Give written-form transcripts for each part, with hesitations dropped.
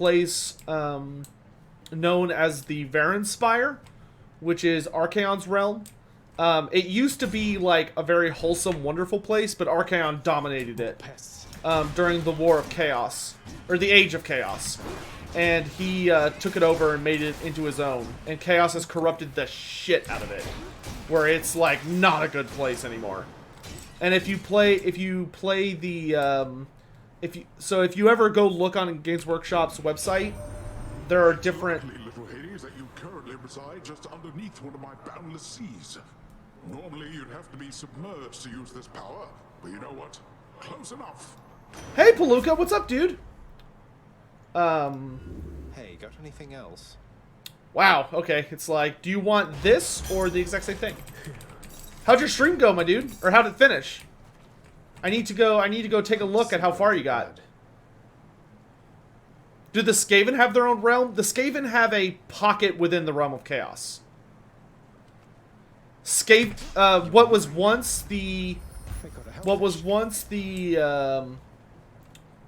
place known as the Varan Spire, which is Archaon's realm. It used to be like a very wholesome, wonderful place, but Archaon dominated it during the War of Chaos, or the Age of Chaos. And he took it over and made it into his own. And Chaos has corrupted the shit out of it, where it's like not a good place anymore. And if you play the if you ever go look on Games Workshop's website, there are different. Little Hades, that you currently reside just underneath one of my boundless seas. Normally, you'd have to be submerged to use this power, but you know what? Close enough. Hey, Palooka, what's up, dude? Hey, got anything else? Wow. Okay, it's like, do you want this or the exact same thing? How'd your stream go, my dude? Or how'd it finish? I need to go take a look at how far you got. Do the Skaven have their own realm? The Skaven have a pocket within the realm of chaos. What was once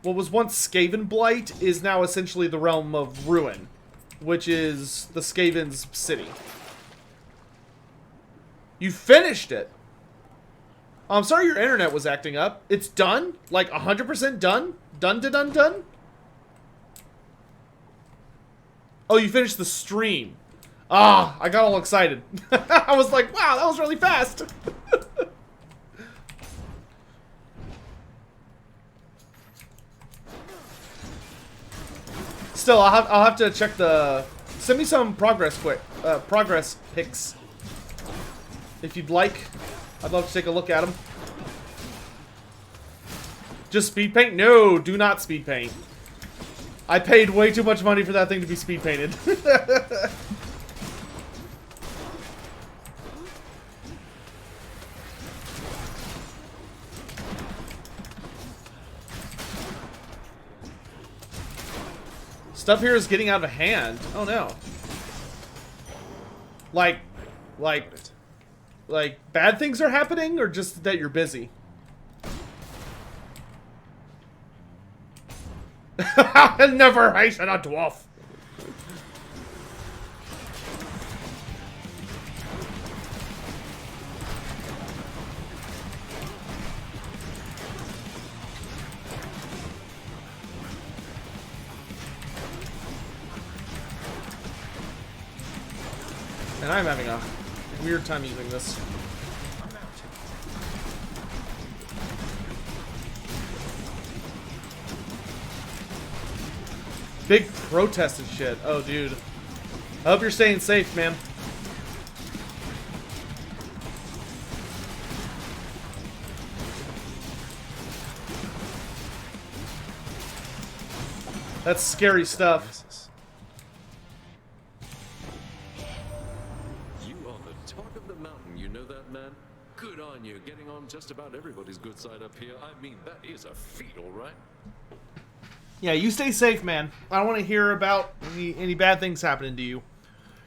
Skaven Blight is now essentially the realm of Ruin, which is the Skaven's city. You finished it. Oh, I'm sorry your internet was acting up. It's done? Like 100% done? Done? Oh, you finished the stream. Ah, I got all excited. I was like, wow, that was really fast. Still, I'll have to check the... Send me some progress pics. If you'd like. I'd love to take a look at them. Just speed paint? No, do not speed paint. I paid way too much money for that thing to be speed painted. Stuff here is getting out of hand. Oh no. Like bad things are happening, or just that you're busy? Never hasten a dwarf. And I'm having a weird time using this. Big protest and shit. Oh, dude. I hope you're staying safe, man. That's scary stuff. You are the talk of the mountain, you know that, man? Good on you, getting on just about everybody's good side up here. I mean, that is a feat, all right? Yeah, you stay safe, man. I don't want to hear about any bad things happening to you.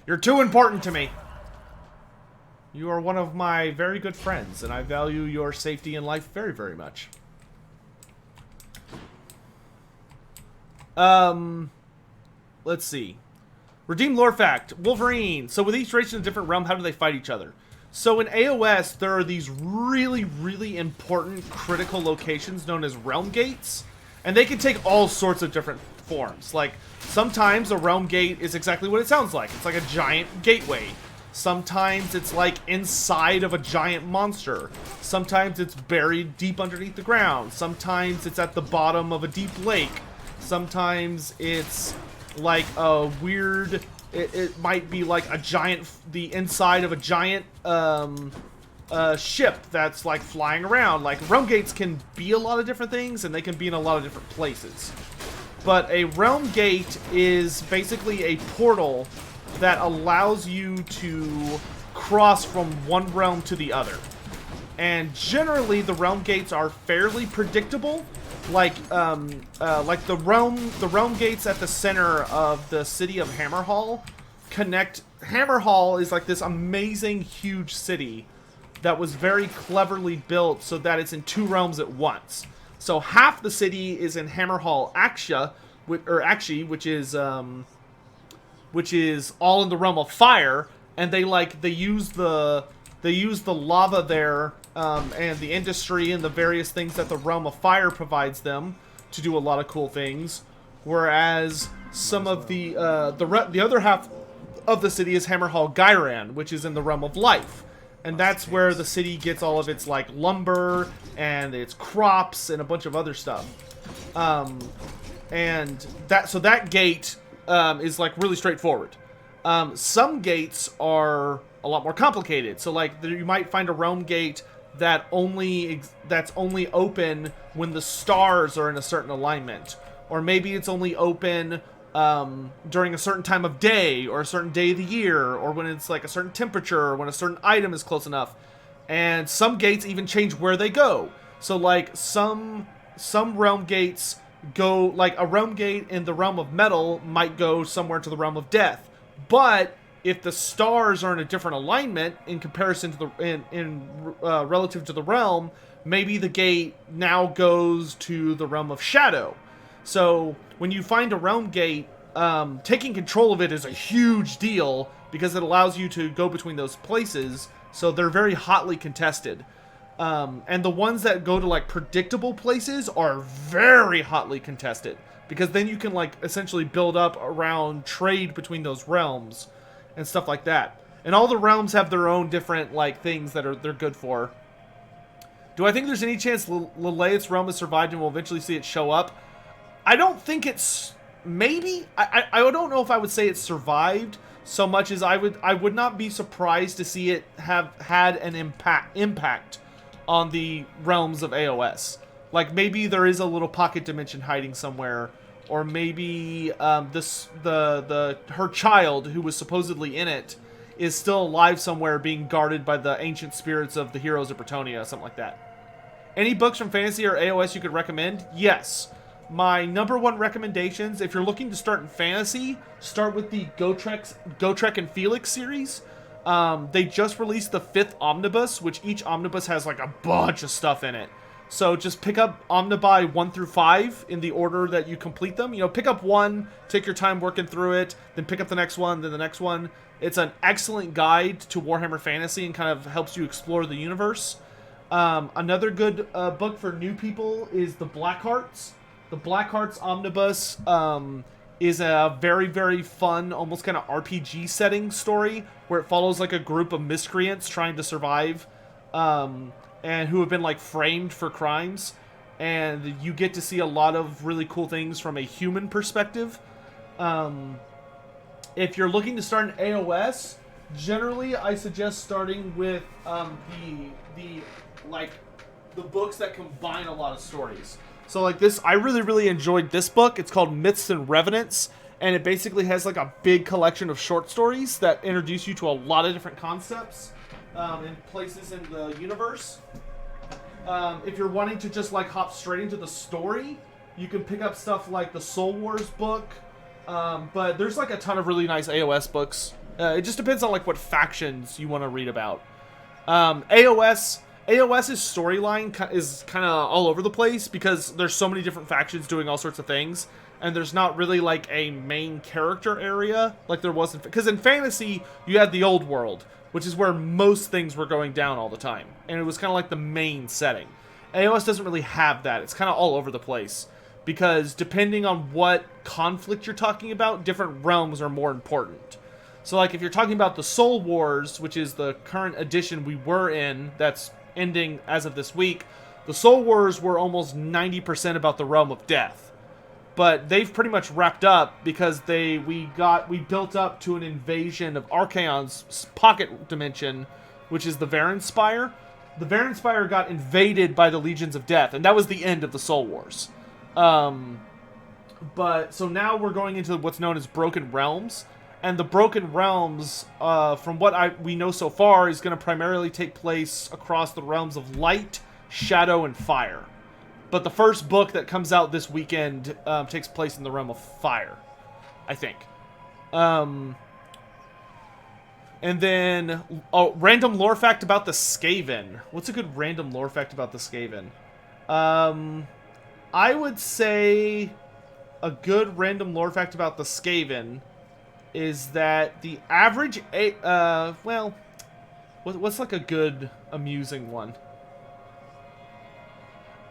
You're too important to me. You are one of my very good friends, and I value your safety and life very, very much. Let's see. Redeem lore fact. Wolverine. So with each race in a different realm, how do they fight each other? So in AOS, there are these really, really important critical locations known as realm gates. And they can take all sorts of different forms. Like, sometimes a realm gate is exactly what it sounds like. It's like a giant gateway. Sometimes it's like inside of a giant monster. Sometimes it's buried deep underneath the ground. Sometimes it's at the bottom of a deep lake. Sometimes it's like a weird... It might be like a giant... The inside of a giant... ship that's like flying around. Like, realm gates can be a lot of different things, and they can be in a lot of different places. But a realm gate is basically a portal that allows you to cross from one realm to the other. And generally, the realm gates are fairly predictable. Like the realm gates at the center of the city of Hammerhall connect. Hammerhall is like this amazing, huge city that was very cleverly built so that it's in two realms at once. So half the city is in Hammerhall Axia, which is all in the realm of fire, and they use the lava there, and the industry and the various things that the realm of fire provides them to do a lot of cool things. Whereas some of the other half of the city is Hammerhall Gyran, which is in the realm of life. And that's where the city gets all of its like lumber and its crops and a bunch of other stuff. And that gate is like really straightforward. Some gates are a lot more complicated. So like you might find a realm gate that's only open when the stars are in a certain alignment, or maybe it's only open during a certain time of day, or a certain day of the year, or when it's like a certain temperature, or when a certain item is close enough. And some gates even change where they go. So like some realm gates go, like a realm gate in the realm of metal might go somewhere to the realm of death. But if the stars are in a different alignment in comparison to the relative to the realm, maybe the gate now goes to the realm of shadow. So when you find a realm gate, taking control of it is a huge deal because it allows you to go between those places. So they're very hotly contested. And the ones that go to like predictable places are very hotly contested, because then you can like essentially build up around trade between those realms and stuff like that. And all the realms have their own different like things that they're good for. Do I think there's any chance Leleith's realm has survived and we'll eventually see it show up? I don't think it's... Maybe? I don't know if I would say it's survived so much as I would not be surprised to see it have had an impact on the realms of AOS. Like maybe there is a little pocket dimension hiding somewhere, or maybe her child who was supposedly in it is still alive somewhere, being guarded by the ancient spirits of the heroes of Bretonia, something like that. Any books from fantasy or AOS you could recommend? Yes. My number one recommendations, if you're looking to start in fantasy, start with the Gotrek and Felix series. They just released the 5th omnibus, which each omnibus has like a bunch of stuff in it. So just pick up Omnibuy 1 through 5 in the order that you complete them. You know, pick up one, take your time working through it, then pick up the next one, then the next one. It's an excellent guide to Warhammer Fantasy and kind of helps you explore the universe. Another good book for new people is the Blackhearts. The Blackhearts omnibus is a very, very fun, almost kind of RPG setting story where it follows like a group of miscreants trying to survive, and who have been like framed for crimes, and you get to see a lot of really cool things from a human perspective. If you're looking to start an AOS, generally I suggest starting with the books that combine a lot of stories. So like this, I really enjoyed this book. It's called Myths and Revenants, and it basically has like a big collection of short stories that introduce you to a lot of different concepts and places in the universe. If you're wanting to just like hop straight into the story, you can pick up stuff like the Soul Wars book, but there's like a ton of really nice AOS books. It just depends on like what factions you want to read about. AOS's storyline is kind of all over the place because there's so many different factions doing all sorts of things, and there's not really like a main character area like there was because in fantasy you had the old world, which is where most things were going down all the time, and it was kind of like the main setting. AOS doesn't really have that. It's kind of all over the place because depending on what conflict you're talking about, different realms are more important. So like if you're talking about the Soul Wars, which is the current edition we were in that's ending as of this week, the Soul Wars were almost 90% about the realm of death, but they've pretty much wrapped up because we built up to an invasion of Archaon's pocket dimension, which is the Varan Spire. The Varan Spire got invaded by the Legions of Death, and that was the end of the Soul Wars. But so now we're going into what's known as Broken Realms. And the Broken Realms, from what we know so far, is going to primarily take place across the realms of light, shadow, and fire. But the first book that comes out this weekend takes place in the realm of fire, I think. And then, random lore fact about the Skaven. What's a good random lore fact about the Skaven? I would say a good random lore fact about the Skaven is that the average well, what's like a good amusing one?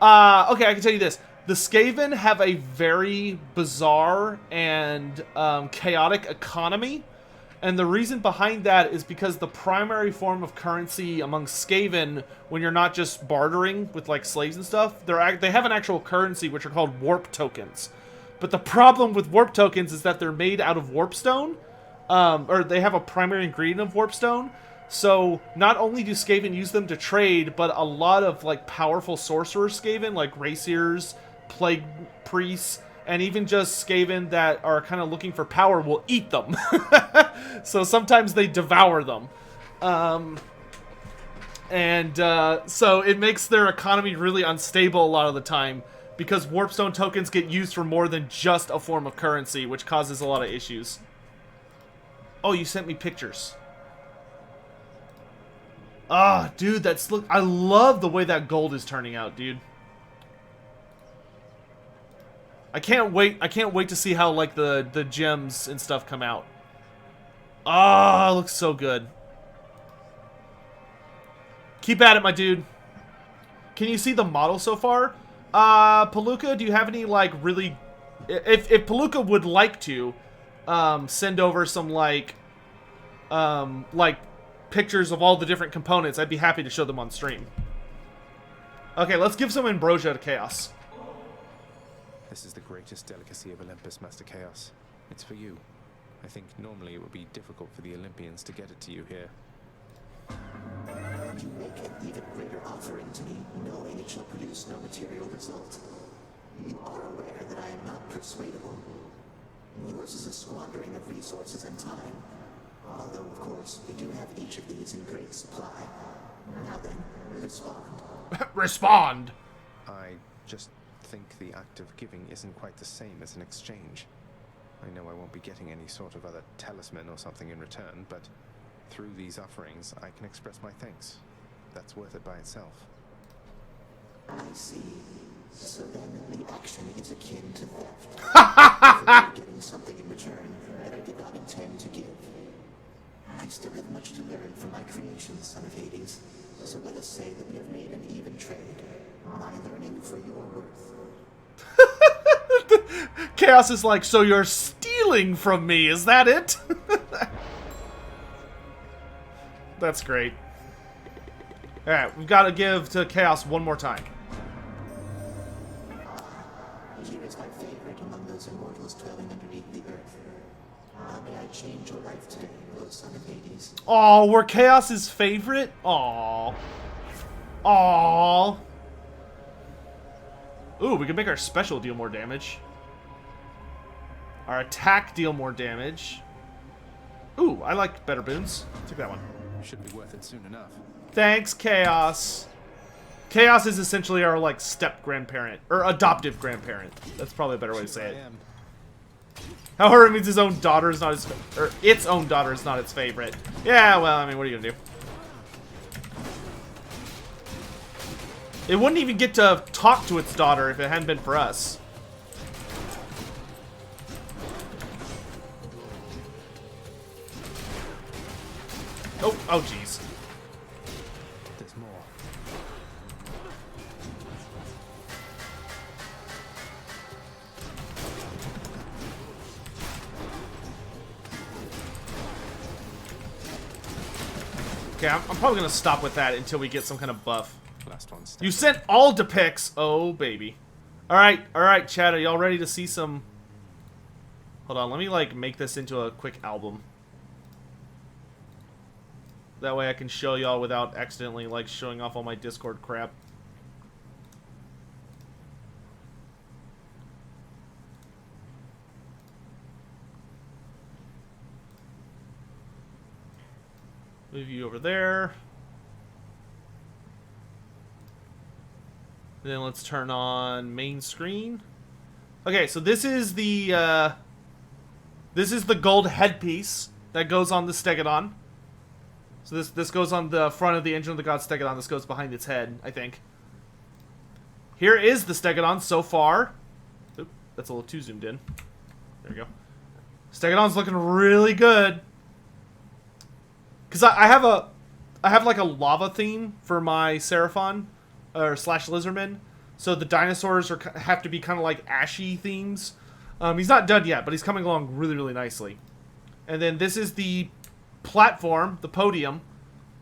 Okay, I can tell you this. The Skaven have a very bizarre and chaotic economy. And the reason behind that is because the primary form of currency among Skaven, when you're not just bartering with like slaves and stuff, they have an actual currency which are called warp tokens. But the problem with warp tokens is that they're made out of warpstone, or they have a primary ingredient of warpstone. So not only do Skaven use them to trade, but a lot of like powerful sorcerers Skaven, like Raciers, Plague Priests, and even just Skaven that are kind of looking for power will eat them. So sometimes they devour them. So it makes their economy really unstable a lot of the time, because warpstone tokens get used for more than just a form of currency, which causes a lot of issues. Oh, you sent me pictures. Ah, dude, I love the way that gold is turning out, dude. I can't wait to see how like the gems and stuff come out. Ah, it looks so good. Keep at it, my dude. Can you see the model so far? Palooka, do you have any like really if Palooka would like to send over some like pictures of all the different components, I'd be happy to show them on stream. Okay, let's give some ambrosia to Chaos. This is the greatest delicacy of Olympus, Master Chaos. It's for you. I think normally it would be difficult for the Olympians to get it to you here. You make an even greater offering to me, knowing it shall produce no material result. You are aware that I am not persuadable. Yours is a squandering of resources and time. Although, of course, we do have each of these in great supply. Now then, respond. Respond! I just think the act of giving isn't quite the same as an exchange. I know I won't be getting any sort of other talisman or something in return, but through these offerings, I can express my thanks. That's worth it by itself. I see. So then the action is akin to theft. Getting something in return that I did not intend to give. I still have much to learn from my creations, son of Hades. So let us say that we have made an even trade. My learning for your worth. Chaos is like, so you're stealing from me, is that it? That's great. Alright, we've got to give to Chaos one more time. Here is my favorite among those immortals dwelling underneath the earth. How may I change your life today, O son of Hades? Aw, we're Chaos's favorite? Aw. Aw. Ooh, we can make our special deal more damage. Our attack deal more damage. Ooh, I like better boons. Take that one. Should be worth it soon enough. Thanks, Chaos. Chaos is essentially our, like, step-grandparent. Or adoptive grandparent. That's probably a better way to say it. However, it means his own daughter is not his... Or its own daughter is not its favorite. Yeah, well, I mean, what are you gonna do? It wouldn't even get to talk to its daughter if it hadn't been for us. Oh, jeez. There's more. Okay, I'm probably gonna stop with that until we get some kind of buff. Last one. You sent all depicts. Oh, baby. Alright, chat. Are y'all ready to see some... Hold on, let me, like, make this into a quick album. That way I can show y'all without accidentally, like, showing off all my Discord crap. Move you over there. And then let's turn on main screen. Okay, so this is the gold headpiece that goes on the Stegodon. So this goes on the front of the Engine of the God Stegodon. This goes behind its head, I think. Here is the Stegodon so far. Oop. that's a little too zoomed in. There we go. Stegodon's looking really good. Because I have like a lava theme for my Seraphon, or slash Lizardman. So the dinosaurs have to be kind of like ashy themes. He's not done yet, but he's coming along really, really nicely. And then this is the platform, the podium,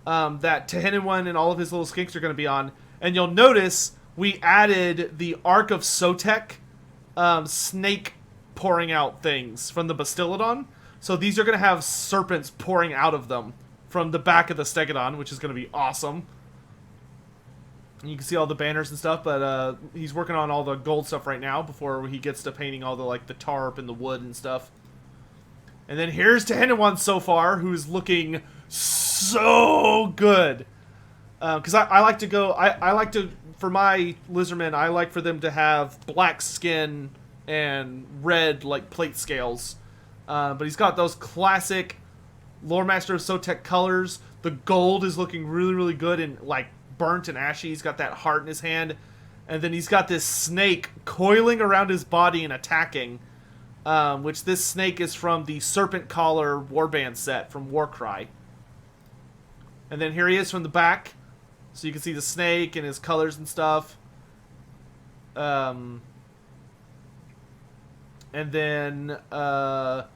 that Tehenwan and all of his little skinks are going to be on. And you'll notice we added the Ark of Sotek snake pouring out things from the Bastiladon. So these are going to have serpents pouring out of them from the back of the Stegodon, which is going to be awesome. And you can see all the banners and stuff, but he's working on all the gold stuff right now before he gets to painting all the like the tarp and the wood and stuff. And then here's Tehenwan so far, who's looking so good. Because I like to go, I like to, for my Lizardmen, I like for them to have black skin and red like plate scales. But he's got those classic Lore Master of Sotek colors. The gold is looking really, really good and like burnt and ashy. He's got that heart in his hand. And then he's got this snake coiling around his body and attacking. Which this snake is from the Serpent Collar Warband set from Warcry. And then here he is from the back. So you can see the snake and his colors and stuff. And then, or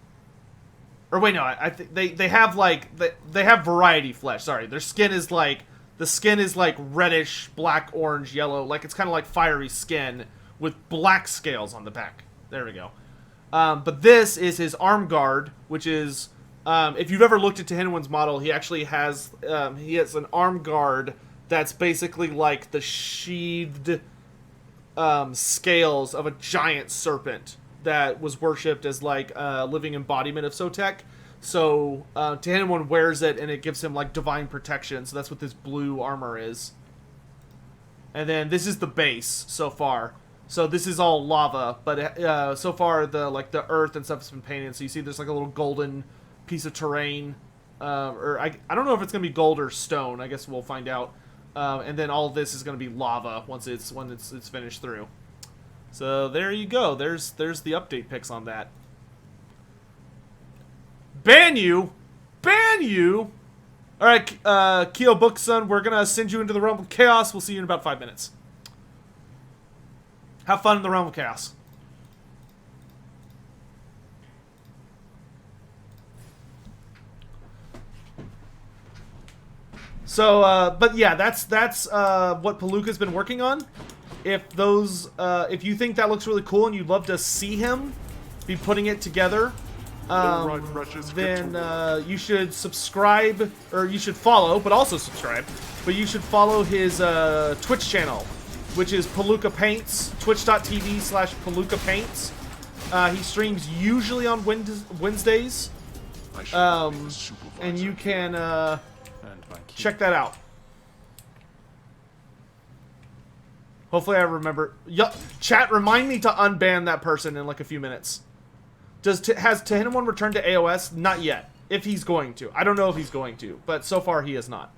wait, no, I think they have like, they have variety flesh. Sorry, their skin is like, the skin is like reddish, black, orange, yellow. Like it's kind of like fiery skin with black scales on the back. There we go. But this is his arm guard, which is, if you've ever looked at Tehenwan's model, he actually has, he has an arm guard that's basically like the sheathed scales of a giant serpent that was worshipped as like a living embodiment of Sotek. So Tehenwan wears it and it gives him like divine protection. So that's what this blue armor is. And then this is the base so far. So this is all lava, but so far the earth and stuff has been painted. So you see there's like a little golden piece of terrain, or I don't know if it's gonna be gold or stone. I guess we'll find out. And then all this is gonna be lava once it's finished through. So there you go. There's the update pics on that. Ban you. All right, Keo Bookson, we're gonna send you into the realm of chaos. We'll see you in about 5 minutes. Have fun in the realm of chaos. So, but yeah, that's what Palooka's been working on. If you think that looks really cool and you'd love to see him be putting it together, then you should subscribe, or you should follow, but also subscribe. But you should follow his Twitch channel, which is Palooka Paints, twitch.tv/Palooka Paints. He streams usually on Wednesdays, and you can check that out. Hopefully I remember. Yup, chat, remind me to unban that person in like a few minutes. Has Tehenwan returned to AOS? Not yet. If he's going to. I don't know if he's going to, but so far he has not.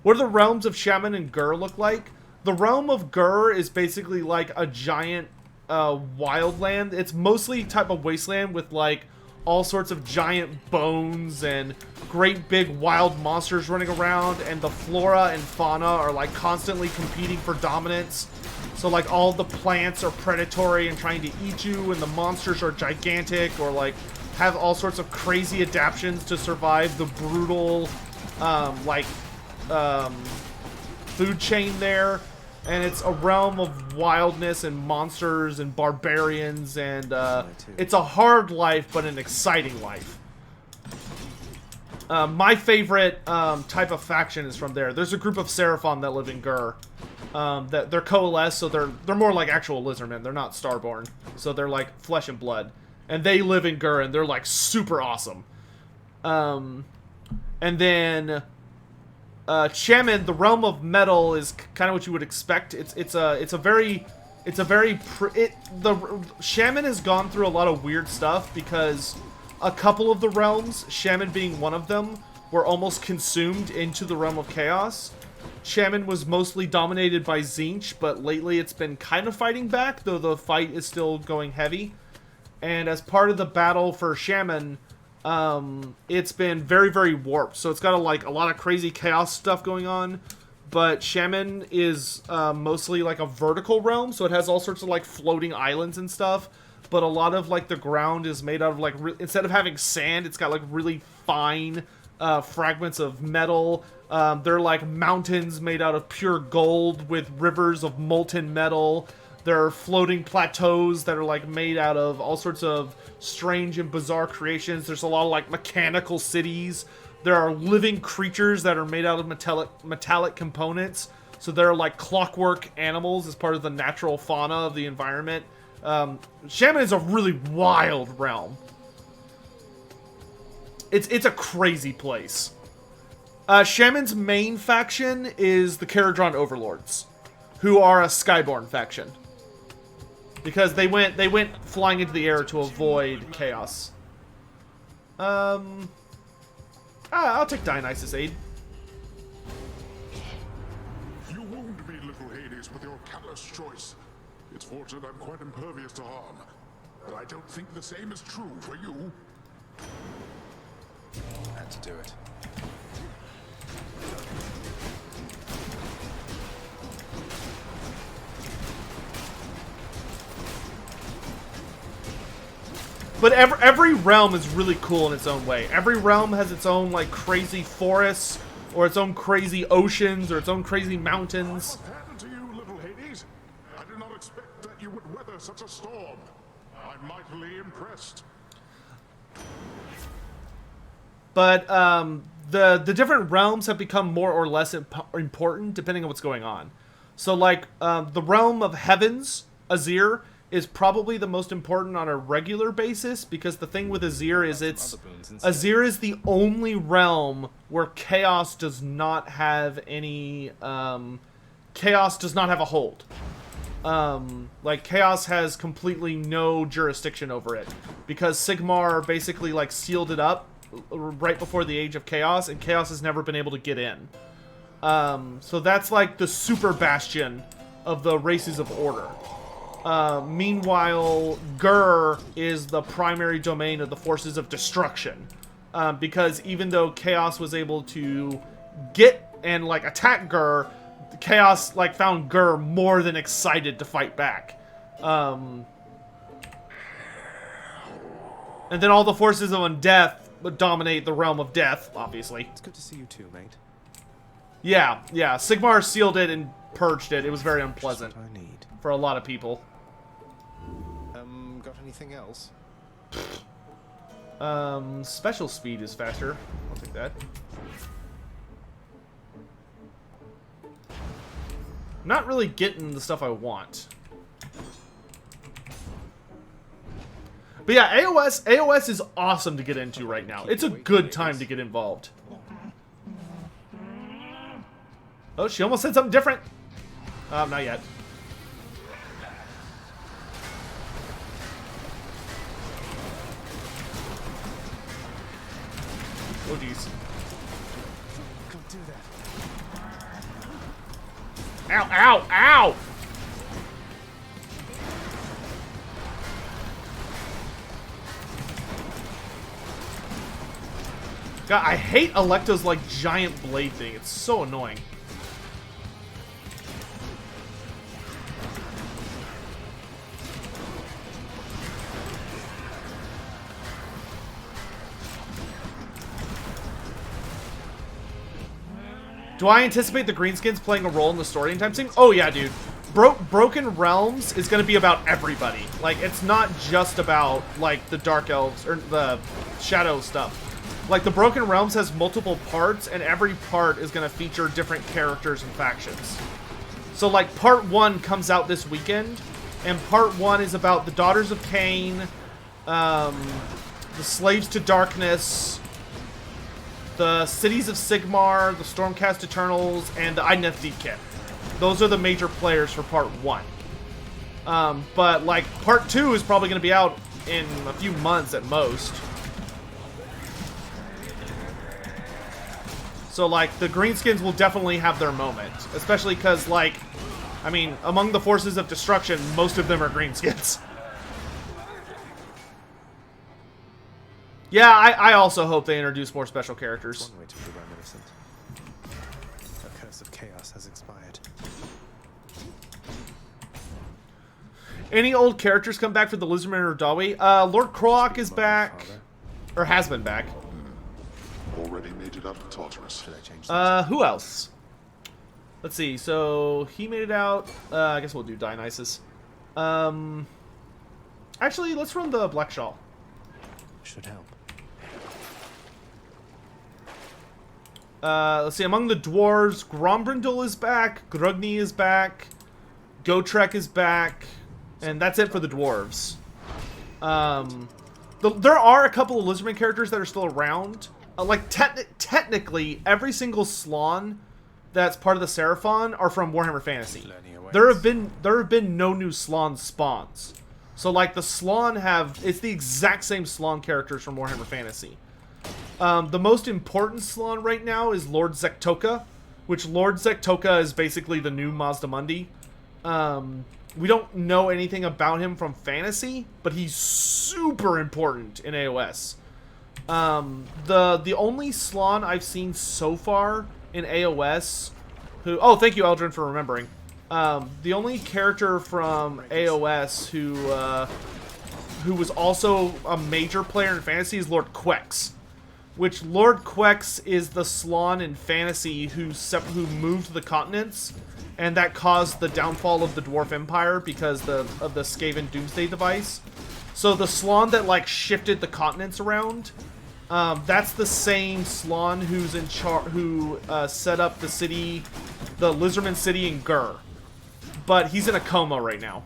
What do the realms of Shaman and Gur look like? The realm of Gur is basically like a giant wildland. It's mostly type of wasteland with like all sorts of giant bones and great big wild monsters running around, and the flora and fauna are like constantly competing for dominance. So like all the plants are predatory and trying to eat you, and the monsters are gigantic or like have all sorts of crazy adaptions to survive the brutal food chain there. And it's a realm of wildness and monsters and barbarians, and it's a hard life, but an exciting life. My favorite type of faction is from there. There's a group of Seraphon that live in Gur. That they're coalesced, so they're more like actual lizardmen. They're not starborn, so they're like flesh and blood. And they live in Gur, and they're like super awesome. And then Shaman, the realm of metal, is kind of what you would expect. The Shaman has gone through a lot of weird stuff because a couple of the realms, Shaman being one of them, were almost consumed into the realm of chaos. Shaman was mostly dominated by Tzeentch, but lately it's been kind of fighting back, though the fight is still going heavy. And as part of the battle for Shaman, it's been very, very warped. So it's got a lot of crazy chaos stuff going on. But Shaman is mostly like a vertical realm, so it has all sorts of like floating islands and stuff. But a lot of like the ground is made out of like, instead of having sand, it's got like really fine fragments of metal. They're like mountains made out of pure gold with rivers of molten metal. There are floating plateaus that are like made out of all sorts of strange and bizarre creations. There's a lot of like mechanical cities. There are living creatures that are made out of metallic components. So they're like clockwork animals as part of the natural fauna of the environment. Shaman is a really wild realm. It's a crazy place. Shaman's main faction is the Caradron Overlords, who are a Skyborn faction. Because they went flying into the air to avoid chaos. I'll take Dionysus' aid. You wound me, little Hades, with your callous choice. It's fortunate I'm quite impervious to harm. But I don't think the same is true for you. Had to do it. But every realm is really cool in its own way. Every realm has its own like crazy forests, or its own crazy oceans, or its own crazy mountains. What happened to you, little Hades? I did not expect that you would weather such a storm. I'm mightily impressed. But the different realms have become more or less important depending on what's going on. So like the realm of heavens, Azir, is probably the most important on a regular basis, because the thing with Azir is Azir is the only realm where chaos does not have any chaos does not have a hold. Like chaos has completely no jurisdiction over it, because Sigmar basically like sealed it up right before the Age of Chaos, and chaos has never been able to get in. So that's like the super bastion of the races of order. Meanwhile, Gur is the primary domain of the forces of destruction. Because even though Chaos was able to get and like attack Gur, Chaos like found Gur more than excited to fight back. And then all the forces of undeath dominate the realm of death, obviously. It's good to see you too, mate. Yeah. Sigmar sealed it and purged it. It was very unpleasant Just what I need. for a lot of people. Got anything else? Special speed is faster. I'll take that. Not really getting the stuff I want. But yeah, AOS is awesome to get into right now. It's a good time to get involved. Oh, she almost said something different. Not yet. Oh, jeez. Don't do that. Ow, ow, ow! God, I hate Electo's, like, giant blade thing. It's so annoying. Do I anticipate the Greenskins playing a role in the story anytime soon? Oh yeah, dude. Broken Realms is going to be about everybody. Like, it's not just about, like, the Dark Elves, or the Shadow stuff. Like, the Broken Realms has multiple parts, and every part is going to feature different characters and factions. So, like, Part 1 comes out this weekend, and Part 1 is about the Daughters of Cain, the Slaves to Darkness, the Cities of Sigmar, the Stormcast Eternals, and the Idoneth Deepkin. Those are the major players for Part 1. But, like, Part 2 is probably going to be out in a few months at most. So, like, the greenskins will definitely have their moment. Especially because, like, I mean, among the forces of destruction, most of them are greenskins. Yeah, I also hope they introduce more special characters. One way to prove I'm innocent. A curse of chaos has expired. Any old characters come back for the Lizardman or Dawi? Lord Croak is back. Or has been back. Already made it out of Tartarus. Should I change Who else? Let's see. So he made it out. I guess we'll do Dionysus. Actually, let's run the Black Shawl. Should help. Let's see. Among the dwarves, Grombrindal is back. Grugni is back. Gotrek is back, and that's it for the dwarves. There are a couple of Lizardman characters that are still around. Like technically, every single Slaawn that's part of the Seraphon are from Warhammer Fantasy. There have been no new Slaawn spawns. So like the Slaawn it's the exact same Slaawn characters from Warhammer Fantasy. The most important Slaawn right now is Lord Zektoka, which Lord Zektoka is basically the new Mazdamundi. We don't know anything about him from Fantasy, but he's super important in AOS. The only Slaawn I've seen so far in AOS who... Oh, thank you, Eldrin, for remembering. The only character from AOS who was also a major player in Fantasy is Lord Quex. Which Lord Quex is the Slaawn in Fantasy who moved to the continents, and that caused the downfall of the Dwarf Empire because of the Skaven Doomsday device. So the Slaawn that like shifted the continents around, that's the same Slaawn who's in who set up the city, the Lizardman city in Gur, but he's in a coma right now.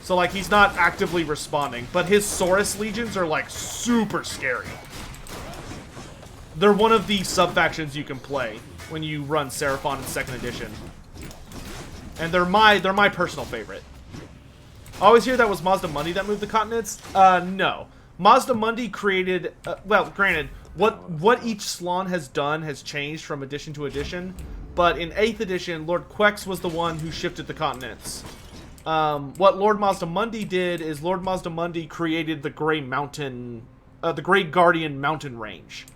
So, like, he's not actively responding. But his Saurus legions are, like, super scary. They're one of the sub-factions you can play when you run Seraphon in 2nd edition. And they're my personal favorite. I always hear that was Mazdamundi that moved the continents. No. Mazdamundi created... well, granted, what each Slaawn has done has changed from edition to edition. But in 8th edition, Lord Quex was the one who shifted the continents. What Lord Mazdamundi did is Lord Mazdamundi created the Grey Mountain, the Grey Guardian mountain range.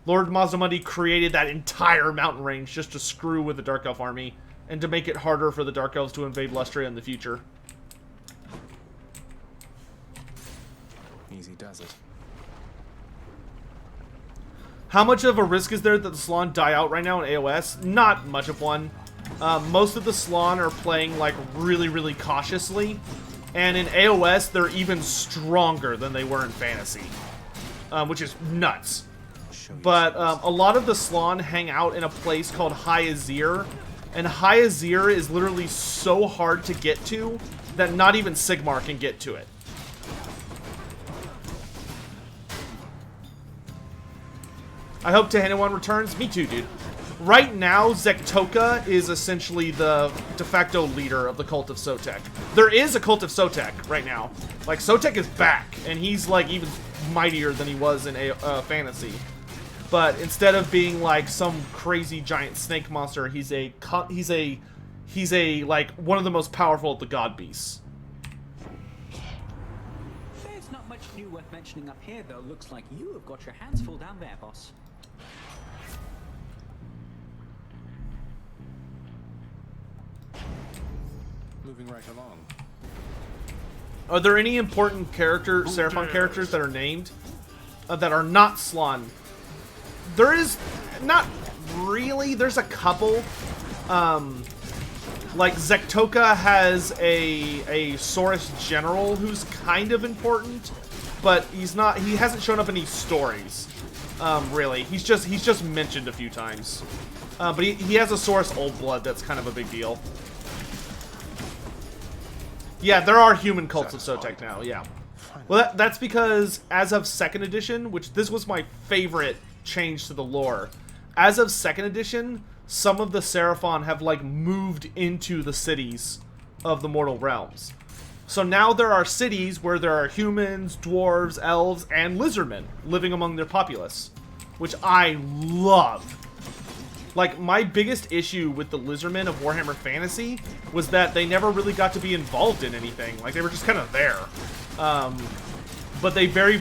Lord Mazdamundi created that entire mountain range just to screw with the Dark Elf army and to make it harder for the Dark Elves to invade Lustria in the future. Easy does it. How much of a risk is there that the Slaawn die out right now in AOS? Not much of one. Most of the Slaawn are playing, like, really, really cautiously. And in AOS, they're even stronger than they were in Fantasy. Which is nuts. But a lot of the Slaawn hang out in a place called High Azir. And High Azir is literally so hard to get to that not even Sigmar can get to it. I hope Tehane returns. Me too, dude. Right now, Zektoka is essentially the de facto leader of the Cult of Sotek. There is a Cult of Sotek right now. Like, Sotek is back, and he's, like, even mightier than he was in Fantasy. But instead of being, like, some crazy giant snake monster, he's like, one of the most powerful of the God Beasts. There's not much new worth mentioning up here, though. Looks like you have got your hands full down there, boss. Moving right along. Are there any important Seraphon characters that are named that are not Slaawn? There is not really. There's a couple. Like Zektoka has a Saurus general who's kind of important, but he's not. He hasn't shown up in any stories. Really, he's just mentioned a few times. But he has a Saurus Old Blood that's kind of a big deal. Yeah, there are human cults of Sotek now, yeah. Well, that's because as of 2nd edition, which this was my favorite change to the lore, as of 2nd edition, some of the Seraphon have, like, moved into the cities of the Mortal Realms. So now there are cities where there are humans, dwarves, elves, and lizardmen living among their populace. which I love. Like, my biggest issue with the Lizardmen of Warhammer Fantasy was that they never really got to be involved in anything. Like, they were just kind of there. But they very